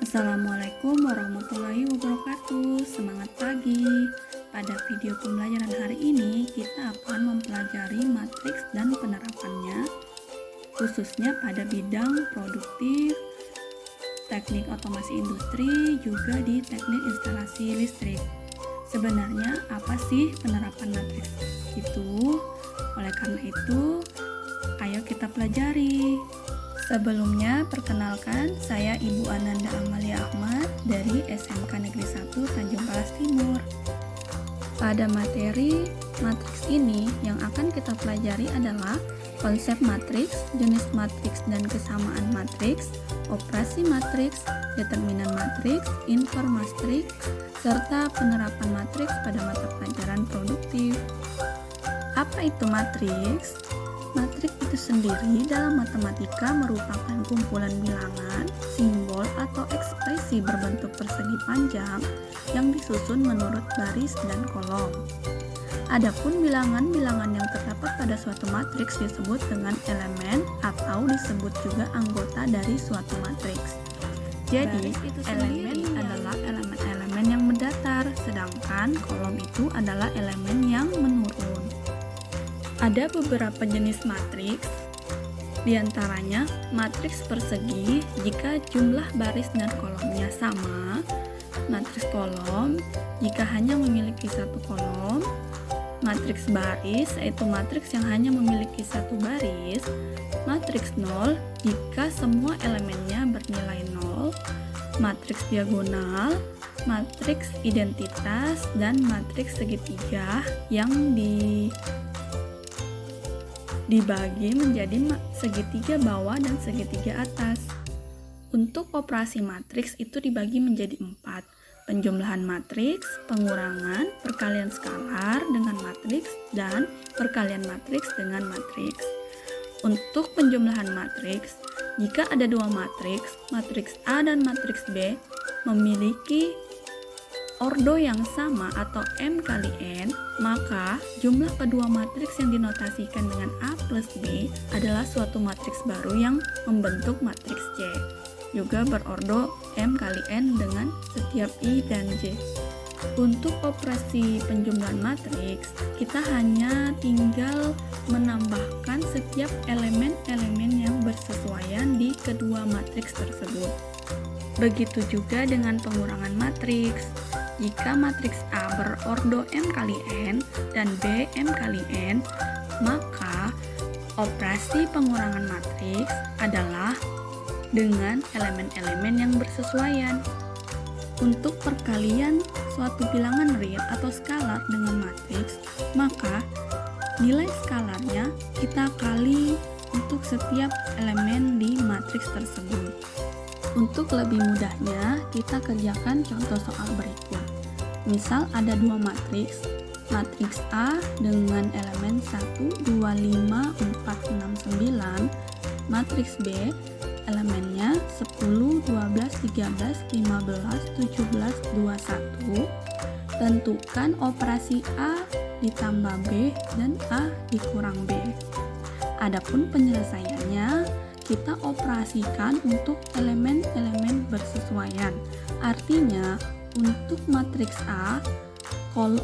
Assalamualaikum warahmatullahi wabarakatuh. Semangat pagi. Pada video pembelajaran hari ini kita akan mempelajari matriks dan penerapannya, khususnya pada bidang produktif, teknik otomasi industri, juga di teknik instalasi listrik. Sebenarnya apa sih penerapan matriks itu? Oleh karena itu, ayo kita pelajari. Sebelumnya, perkenalkan, saya Ibu Ananda Amalia Ahmad dari SMK Negeri 1 Tanjung Palas Timur. Pada materi matriks ini, yang akan kita pelajari adalah konsep matriks, jenis matriks dan kesamaan matriks, operasi matriks, determinan matriks, informatriks, serta penerapan matriks pada mata pelajaran produktif. Apa itu matriks? Matriks itu sendiri dalam matematika merupakan kumpulan bilangan, simbol, atau ekspresi berbentuk persegi panjang yang disusun menurut baris dan kolom. Adapun bilangan-bilangan yang terdapat pada suatu matriks disebut dengan elemen atau disebut juga anggota dari suatu matriks. Jadi, elemen adalah elemen-elemen yang mendatar, sedangkan kolom itu adalah elemen yang menurun. Ada beberapa jenis matriks, diantaranya matriks persegi jika jumlah baris dan kolomnya sama, matriks kolom jika hanya memiliki satu kolom, matriks baris yaitu matriks yang hanya memiliki satu baris, matriks nol jika semua elemennya bernilai nol, matriks diagonal, matriks identitas, dan matriks segitiga yang dibagi menjadi segitiga bawah dan segitiga atas. Untuk operasi matriks itu dibagi menjadi 4: penjumlahan matriks, pengurangan, perkalian skalar dengan matriks, dan perkalian matriks dengan matriks. Untuk penjumlahan matriks, jika ada dua matriks A dan matriks B memiliki ordo yang sama atau M kali N, maka jumlah kedua matriks yang dinotasikan dengan A plus B adalah suatu matriks baru yang membentuk matriks C, juga berordo M kali N dengan setiap I dan J. Untuk operasi penjumlahan matriks, kita hanya tinggal menambahkan setiap elemen-elemen yang bersesuaian di kedua matriks tersebut. Begitu juga dengan pengurangan matriks. Jika matriks A berordo M kali N dan B M kali N, maka operasi pengurangan matriks adalah dengan elemen-elemen yang bersesuaian. Untuk perkalian suatu bilangan real atau skalar dengan matriks, maka nilai skalarnya kita kali untuk setiap elemen di matriks tersebut. Untuk lebih mudahnya, kita kerjakan contoh soal berikut. Misal ada dua matriks, matriks A dengan elemen 1, 2, 5, 4, 6, 9, matriks B elemennya 10, 12, 13, 15, 17, 21. Tentukan operasi A ditambah B dan A dikurang B. Adapun penyelesaiannya, kita operasikan untuk elemen-elemen bersesuaian. Artinya, untuk matriks A,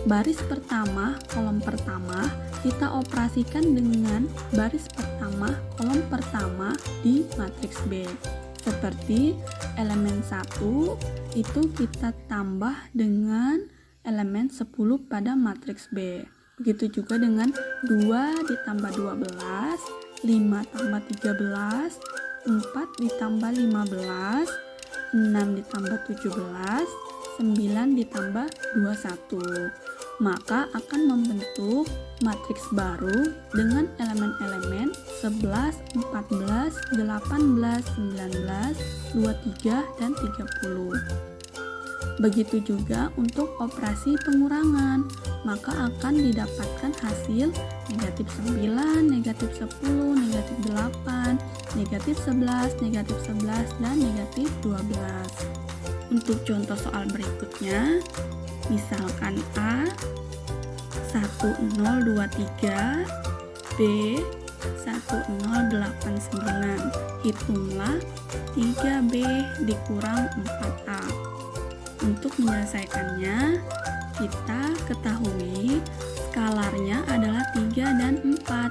baris pertama, kolom pertama, kita operasikan dengan baris pertama, kolom pertama di matriks B. Seperti elemen 1, itu kita tambah dengan elemen 10 pada matriks B. Begitu juga dengan 2 ditambah 12, 5 tambah 13, 4 ditambah 15, 6 ditambah 17, 9 ditambah 21. Maka akan membentuk matriks baru dengan elemen-elemen 11, 14, 18, 19, 23, dan 30. Begitu juga untuk operasi pengurangan, maka akan didapatkan hasil negatif 9, negatif 10, negatif 8, negatif 11, negatif 11, dan negatif 12. Untuk contoh soal berikutnya, misalkan A 1023, B 10 1089. Hitunglah 3B dikurang 4A. Untuk menyelesaikannya, kita ketahui skalarnya adalah 3 dan 4.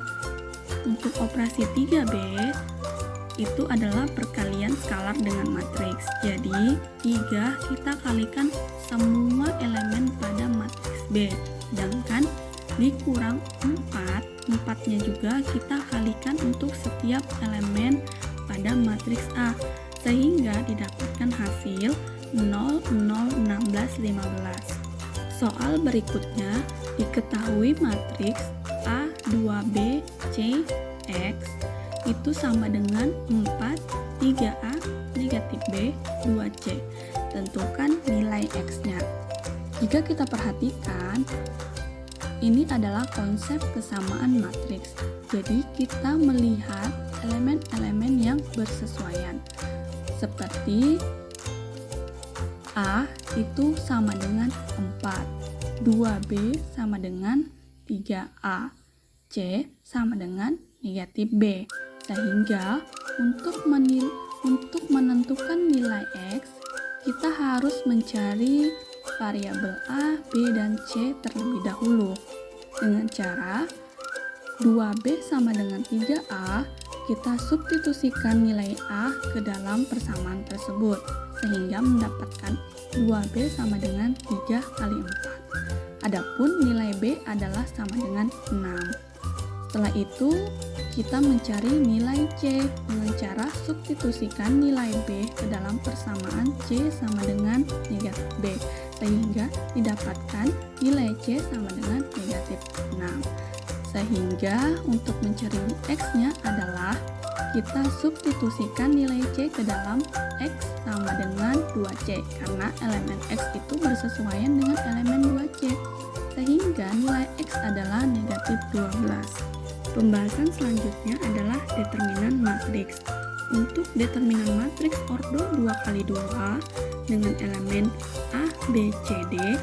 Untuk operasi 3B itu adalah perkalian skalar dengan matriks. Jadi 3 kita kalikan semua elemen pada matriks B. Sedangkan dikurang 4, 4-nya juga kita kalikan untuk setiap elemen pada matriks A, sehingga didapatkan hasil 0, 0, 16, 15. Soal berikutnya, diketahui matriks A, 2B, C, X itu sama dengan 4, 3A, negatif B, 2C. Tentukan nilai X-nya. Jika kita perhatikan, ini adalah konsep kesamaan matriks. Jadi kita melihat elemen-elemen yang bersesuaian. Seperti A itu sama dengan 4, 2B sama dengan 3A, C sama dengan negatif B. Sehingga untuk menentukan nilai X, kita harus mencari variabel A, B, dan C terlebih dahulu. Dengan cara 2B sama dengan 3A, kita substitusikan nilai A ke dalam persamaan tersebut, sehingga mendapatkan 2B sama dengan 3 kali 4. Adapun nilai B adalah sama dengan 6. Setelah itu, kita mencari nilai C dengan cara substitusikan nilai B ke dalam persamaan C sama dengan negatif B, sehingga didapatkan nilai C sama dengan negatif 6. Sehingga untuk mencari X-nya adalah kita substitusikan nilai C ke dalam X sama dengan 2C, karena elemen X itu bersesuaian dengan elemen 2C, sehingga nilai X adalah negatif 12. Pembahasan selanjutnya adalah determinan matriks. Untuk determinan matriks ordo 2x2 dengan elemen A, B, C, D,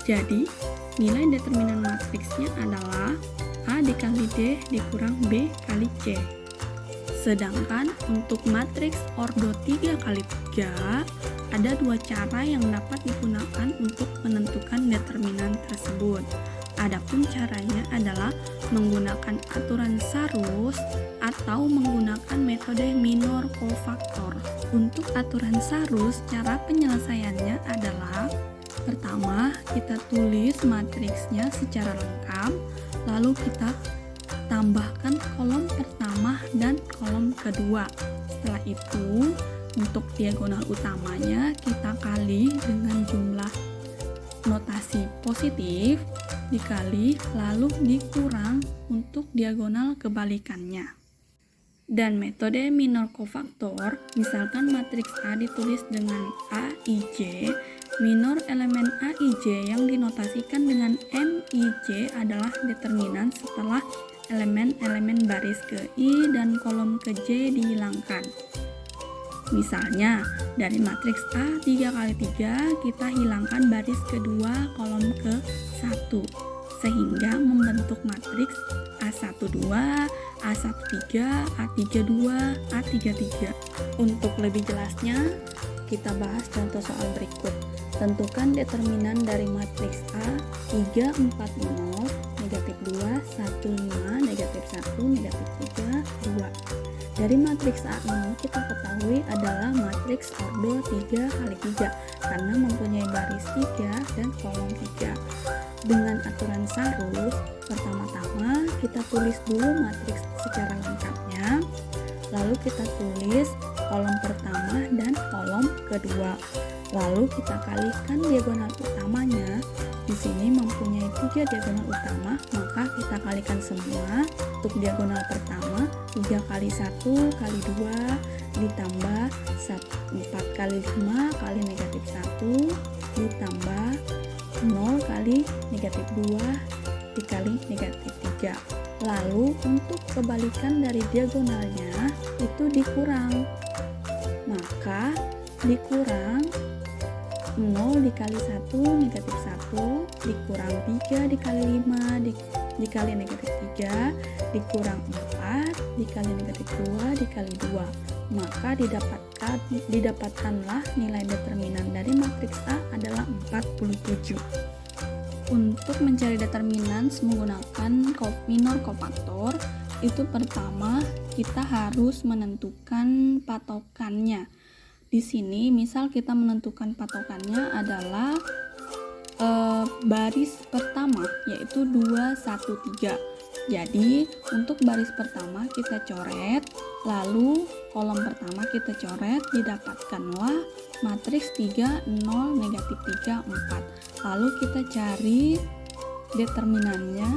jadi nilai determinan matriksnya adalah A dikali D dikurang B kali C. Sedangkan untuk matriks ordo 3x3 ada dua cara yang dapat digunakan untuk menentukan determinan tersebut. Adapun caranya adalah menggunakan aturan Sarus atau menggunakan metode minor cofactor. Untuk aturan Sarus, cara penyelesaiannya adalah pertama, kita tulis matriksnya secara lengkap, lalu kita tambahkan kolom pertama dan kolom kedua. Setelah itu, untuk diagonal utamanya kita kali dengan jumlah notasi positif, dikali lalu dikurang untuk diagonal kebalikannya. Dan metode minor cofactor, misalkan matriks A ditulis dengan AIJ, minor elemen AIJ yang dinotasikan dengan MIJ adalah determinan setelah elemen-elemen baris ke I dan kolom ke J dihilangkan. Misalnya, dari matriks A 3x3 kita hilangkan baris kedua kolom ke 1, sehingga membentuk matriks A12, A13, A32, A33. Untuk lebih jelasnya, kita bahas contoh soal berikut. Tentukan determinan dari matriks A 3, 4, 0, negatif 2, 1, 5, negatif 1, negatif 3, 2. Dari matriks A ini kita ketahui adalah matriks ordo 3x3 karena mempunyai baris 3 dan kolom 3. Dengan aturan Sarus, pertama-tama kita tulis dulu matriks secara lengkapnya, lalu kita tulis kolom pertama dan kolom kedua. Lalu kita kalikan diagonal utamanya. Di sini mempunyai 3 diagonal utama, maka kita kalikan semua. Untuk diagonal pertama, 3 kali 1 kali 2 ditambah 4 kali 5 kali negatif 1 ditambah 0 kali negatif 2 dikali negatif 3. Lalu untuk kebalikan dari diagonalnya itu dikurang, maka dikurang 0 dikali 1 negatif 1 dikurang 3 dikali 5 dikali negatif 3 dikurang 4 dikali negatif 2 dikali 2, maka didapatkanlah nilai determinan dari matriks A adalah 47. Untuk mencari determinan menggunakan minor kofaktor, itu pertama kita harus menentukan patokannya. Di sini misal kita menentukan patokannya adalah baris pertama, yaitu 2, 1, 3. Jadi untuk baris pertama kita coret, lalu kolom pertama kita coret, didapatkanlah matriks 3, 0, negatif 3, 4. Lalu kita cari determinannya,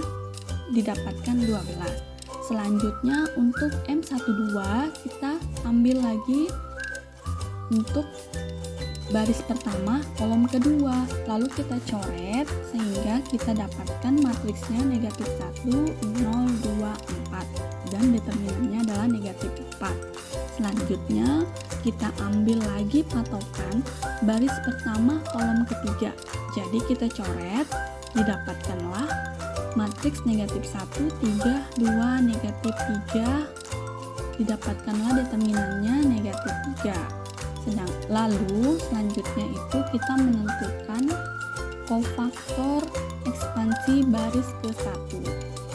didapatkan 12. Selanjutnya untuk M12 kita ambil lagi untuk baris pertama kolom kedua, lalu kita coret sehingga kita dapatkan matriksnya negatif 1, 0, 2, 4 dan determinannya adalah negatif 4. Selanjutnya kita ambil lagi patokan baris pertama kolom ketiga, jadi kita coret, didapatkanlah matriks negatif 1, 3, 2, negatif 3, didapatkanlah determinannya negatif 3. Lalu selanjutnya itu kita menentukan kofaktor ekspansi baris ke-1.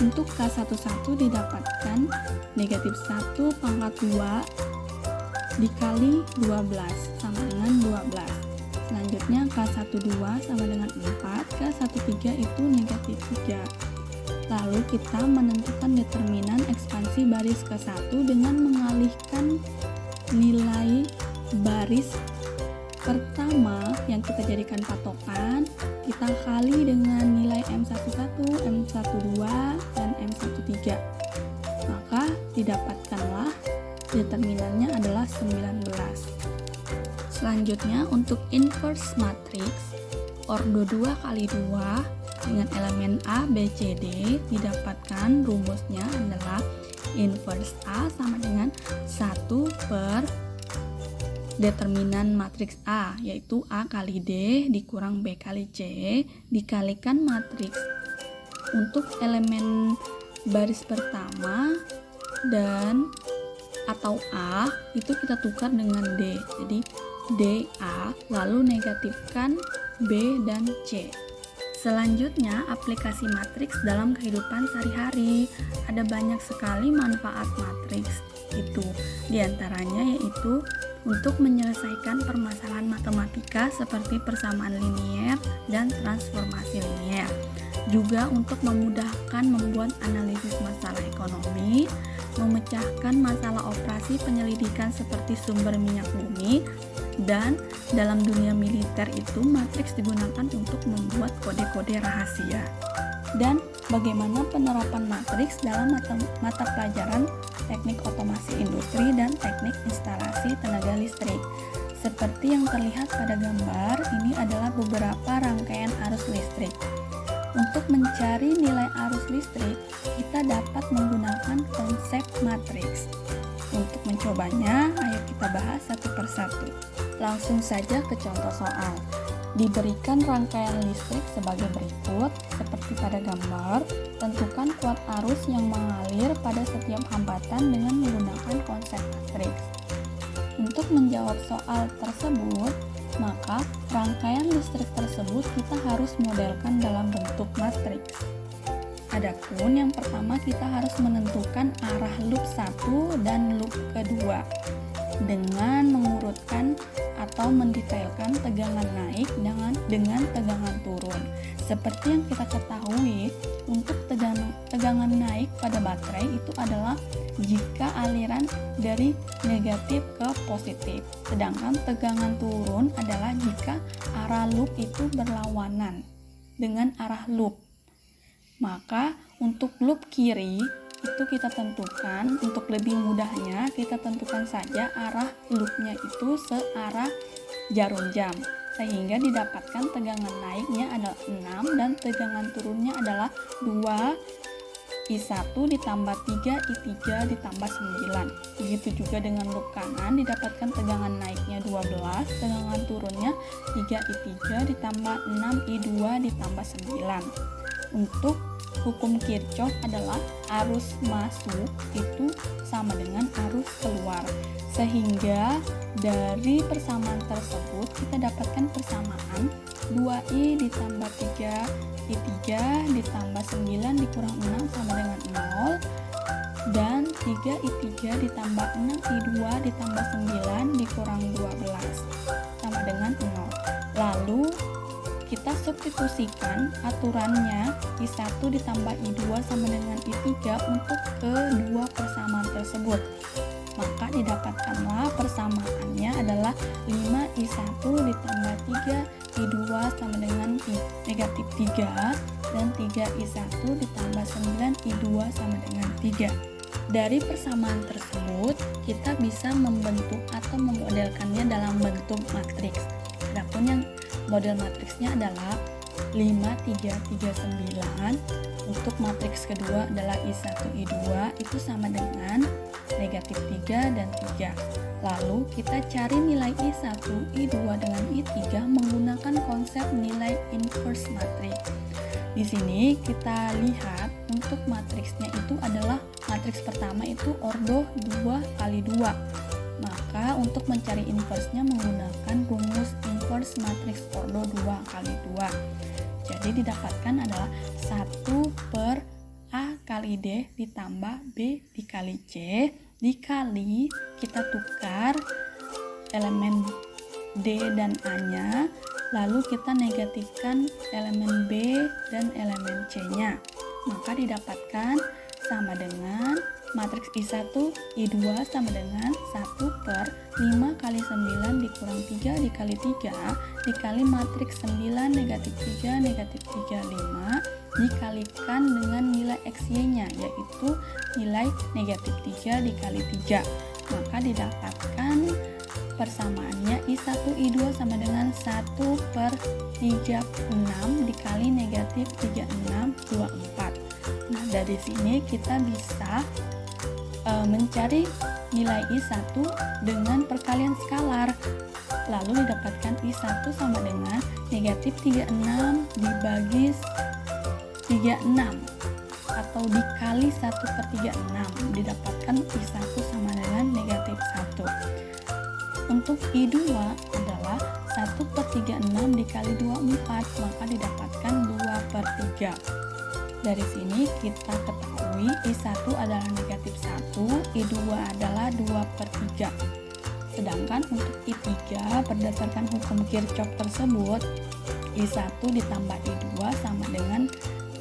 Untuk K11 didapatkan negatif 1 pangkat 2 dikali 12 sama dengan 12. Selanjutnya K12 sama dengan 4, K13 itu negatif 3. Lalu kita menentukan determinan ekspansi baris ke-1 dengan mengalihkan nilai baris pertama yang kita jadikan patokan, kita kali dengan nilai M11, M12, dan M13. Maka didapatkanlah determinannya adalah 19. Selanjutnya untuk inverse matrix ordo 2 kali 2 dengan elemen A, B, C, D, didapatkan rumusnya adalah inverse A sama dengan 1 per determinan matriks A, yaitu A kali D dikurang B kali C dikalikan matriks untuk elemen baris pertama dan atau A itu kita tukar dengan D, jadi DA, lalu negatifkan B dan C. Selanjutnya aplikasi matriks dalam kehidupan sehari-hari. Ada banyak sekali manfaat matriks itu, diantaranya yaitu untuk menyelesaikan permasalahan matematika seperti persamaan linier dan transformasi linier. Juga untuk memudahkan membuat analisis masalah ekonomi, memecahkan masalah operasi penyelidikan seperti sumber minyak bumi, dan dalam dunia militer itu matriks digunakan untuk membuat kode-kode rahasia. Dan bagaimana penerapan matriks dalam mata pelajaran teknik otomasi industri dan teknik instalasi tenaga listrik. Seperti yang terlihat pada gambar, ini adalah beberapa rangkaian arus listrik. Untuk mencari nilai arus listrik, kita dapat menggunakan konsep matriks. Untuk mencobanya, ayo kita bahas satu persatu. Langsung saja ke contoh soal. Diberikan rangkaian listrik sebagai berikut, seperti pada gambar, tentukan kuat arus yang mengalir pada setiap hambatan dengan menggunakan konsep matriks. Untuk menjawab soal tersebut, maka rangkaian listrik tersebut kita harus modelkan dalam bentuk matriks. Adapun yang pertama kita harus menentukan arah loop 1 dan loop kedua dengan mengurutkan atau mendetailkan tegangan naik dengan tegangan turun. Seperti yang kita ketahui, untuk tegangan naik pada baterai itu adalah jika aliran dari negatif ke positif, sedangkan tegangan turun adalah jika arah loop itu berlawanan dengan arah loop. Maka untuk loop kiri itu kita tentukan, untuk lebih mudahnya kita tentukan saja arah loopnya itu searah jarum jam, sehingga didapatkan tegangan naiknya adalah 6 dan tegangan turunnya adalah 2I1 ditambah 3I3 ditambah 9. Begitu juga dengan loop kanan, didapatkan tegangan naiknya 12, tegangan turunnya 3I3 ditambah 6I2 ditambah 9. Untuk hukum Kirchhoff adalah arus masuk itu sama dengan arus keluar. Sehingga dari persamaan tersebut kita dapatkan persamaan 2I ditambah 3I3 ditambah 9 dikurang 6 sama dengan 0, dan 3I3 ditambah 6I2 ditambah 9 dikurang 12 sama dengan 0. Lalu kita substitusikan aturannya I1 ditambah I2 sama dengan I3 untuk kedua persamaan tersebut. Maka didapatkanlah persamaannya adalah 5I1 ditambah 3I2 sama dengan negatif 3, dan 3I1 ditambah 9I2 sama dengan 3. Dari persamaan tersebut, kita bisa membentuk atau memodelkannya dalam bentuk matriks. Adapun yang model matriksnya adalah 5, 3, 3, 9. Untuk matriks kedua adalah I1, I2 itu sama dengan negatif 3 dan 3. Lalu kita cari nilai I1, I2 dengan I3 menggunakan konsep nilai inverse matriks. Di sini kita lihat untuk matriksnya itu adalah matriks pertama itu ordo 2 kali 2. Maka untuk mencari inverse-nya menggunakan rumus inverse matriks ordo 2 kali 2. Jadi didapatkan adalah 1 per A kali D ditambah B dikali C dikali kita tukar elemen D dan A-nya, lalu kita negatifkan elemen B dan elemen C-nya. Maka didapatkan sama dengan matriks I1, I2 sama dengan 1 per 5 kali 9 dikurang 3 dikali 3 dikali matriks 9 negatif 3 negatif 3, 5 dikalikan dengan nilai XY-nya yaitu nilai negatif 3 dikali 3. Maka didapatkan persamaannya I1, I2 sama dengan 1 per 36 dikali negatif 36, 24. Nah, dari sini kita bisa mencari nilai I1 dengan perkalian skalar. Lalu didapatkan I1 sama dengan negatif 36 dibagi 36 atau dikali 1 per 36. Didapatkan I1 sama dengan negatif 1. Untuk I2 adalah 1 per 36 dikali 24, maka didapatkan 2 per 3. Dari sini kita ketahui I1 adalah negatif 1, I2 adalah 2 per 3. Sedangkan untuk I3 berdasarkan hukum Kirchhoff tersebut, I1 ditambah I2 sama dengan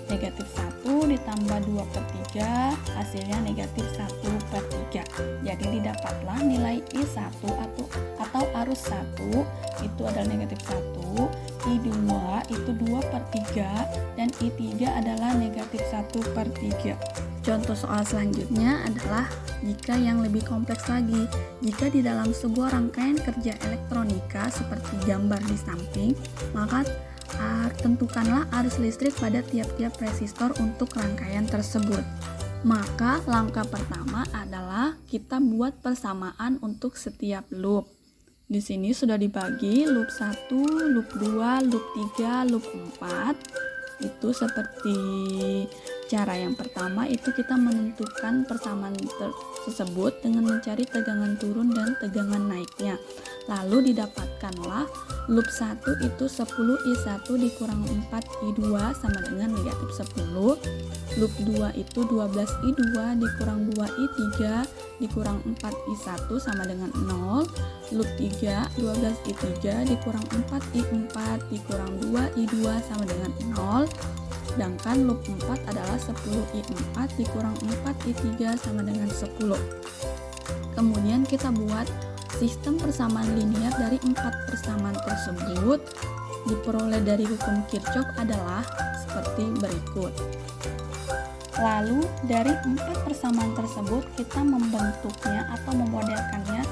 negatif 1 ditambah 2 per 3 hasilnya negatif 1 per 3. Jadi didapatlah nilai I1 atau arus 1 itu adalah negatif 1, I2 itu 2 per 3, dan I3 adalah negatif 1 per 3. Contoh soal selanjutnya adalah jika yang lebih kompleks lagi. Jika di dalam sebuah rangkaian kerja elektronika seperti gambar di samping, maka tentukanlah arus listrik pada tiap-tiap resistor untuk rangkaian tersebut. Maka langkah pertama adalah kita buat persamaan untuk setiap loop. Di sini sudah dibagi loop 1, loop 2, loop 3, loop 4. Itu seperti cara yang pertama itu kita menentukan persamaan tersebut dengan mencari tegangan turun dan tegangan naiknya. Lalu didapatkanlah loop 1 itu 10I1 dikurang 4I2 sama dengan negatif 10. Loop 2 itu 12I2 dikurang 2I3 dikurang 4I1 sama dengan 0. Loop 3 12I3 dikurang 4I4 dikurang 2I2 sama dengan 0. Sedangkan loop 4 adalah 10I4 dikurang 4I3 sama dengan 10. Kemudian kita buat sistem persamaan linier dari 4 persamaan tersebut. Diperoleh dari hukum Kirchhoff adalah seperti berikut. Lalu dari 4 persamaan tersebut kita membentuknya atau memodelkannya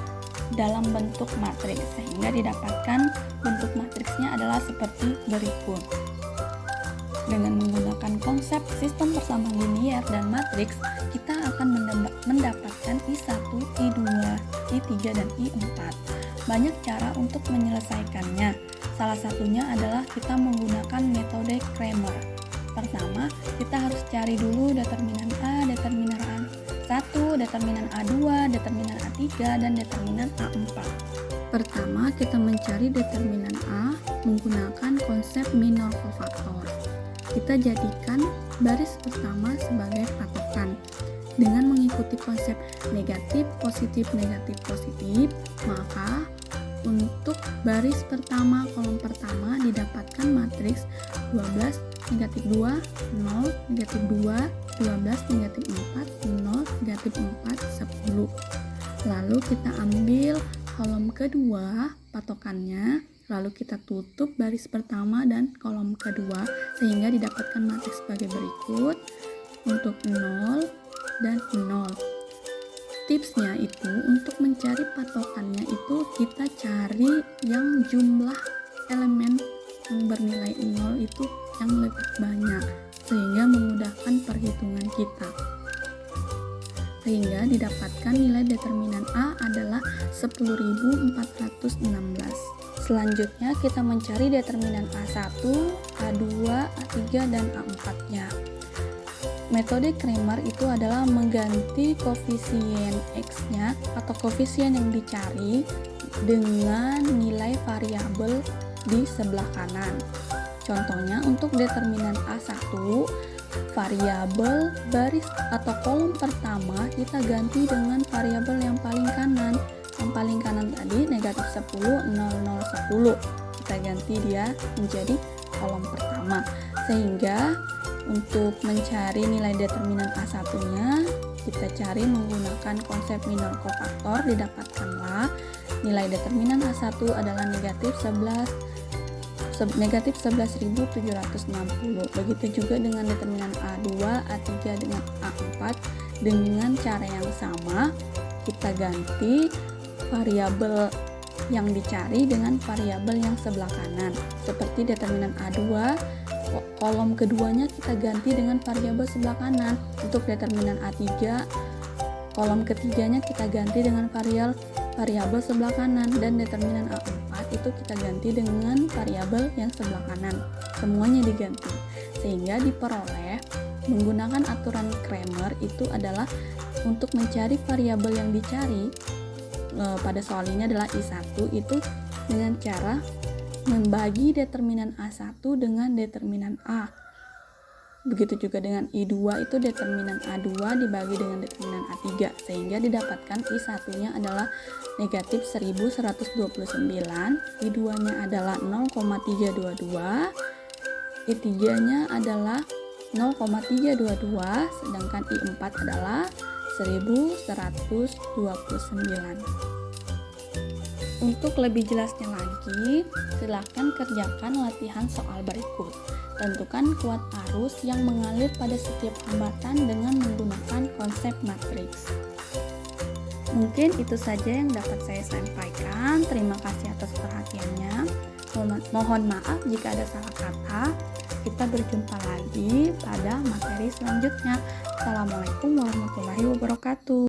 dalam bentuk matriks, sehingga didapatkan bentuk matriksnya adalah seperti berikut. Dengan menggunakan konsep sistem persamaan linier dan matriks, kita akan mendapatkan I1, I2, I3, dan I4. Banyak cara untuk menyelesaikannya. Salah satunya adalah kita menggunakan metode Cramer. Pertama, kita harus cari dulu determinan A, determinan A1, determinan A2, determinan A3, dan determinan A4. Pertama, kita mencari determinan A menggunakan konsep minor kofaktor. Kita jadikan baris pertama sebagai patokan. Dengan mengikuti konsep negatif, positif, maka untuk baris pertama, kolom pertama didapatkan matriks 12, negatif 2, 0, negatif 2, 12, negatif 4, 0, negatif 4, 10. Lalu kita ambil kolom kedua patokannya, lalu kita tutup baris pertama dan kolom kedua sehingga didapatkan matriks sebagai berikut untuk 0 dan 0. Tipsnya itu untuk mencari patokannya itu kita cari yang jumlah elemen yang bernilai 0 itu yang lebih banyak sehingga memudahkan perhitungan kita. Sehingga didapatkan nilai determinan A adalah 10.416. Selanjutnya kita mencari determinan A1, A2, A3, dan A4-nya. Metode Cramer itu adalah mengganti koefisien X-nya atau koefisien yang dicari dengan nilai variabel di sebelah kanan. Contohnya untuk determinan A1, variabel baris atau kolom pertama kita ganti dengan variabel yang paling kanan. Yang paling kanan tadi negatif 10, 0, 0, 10. Kita ganti dia menjadi kolom pertama. Sehingga untuk mencari nilai determinan A1-nya, kita cari menggunakan konsep minor kofaktor, didapatkanlah nilai determinan A1 adalah negatif 11.760. Begitu juga dengan determinan A2, A3, dengan A4. Dengan cara yang sama, kita ganti variabel yang dicari dengan variabel yang sebelah kanan. Seperti determinan A2, kolom keduanya kita ganti dengan variabel sebelah kanan. Untuk determinan A3, kolom ketiganya kita ganti dengan variabel sebelah kanan, dan determinan A4 itu kita ganti dengan variabel yang sebelah kanan. Semuanya diganti sehingga diperoleh menggunakan aturan Cramer itu adalah untuk mencari variabel yang dicari pada soal ini adalah I1 itu dengan cara membagi determinan A1 dengan determinan A. Begitu juga dengan I2 itu determinan A2 dibagi dengan determinan A3 sehingga didapatkan I1-nya adalah negatif 1129, I2-nya adalah 0,322, I3-nya adalah 0,322, sedangkan I4 adalah 1129. Untuk lebih jelasnya lagi, silakan kerjakan latihan soal berikut. Tentukan kuat arus yang mengalir pada setiap hambatan dengan menggunakan konsep matriks. Mungkin itu saja yang dapat saya sampaikan. Terima kasih atas perhatiannya. Mohon maaf jika ada salah kata. Kita berjumpa lagi pada materi selanjutnya. Assalamualaikum warahmatullahi wabarakatuh.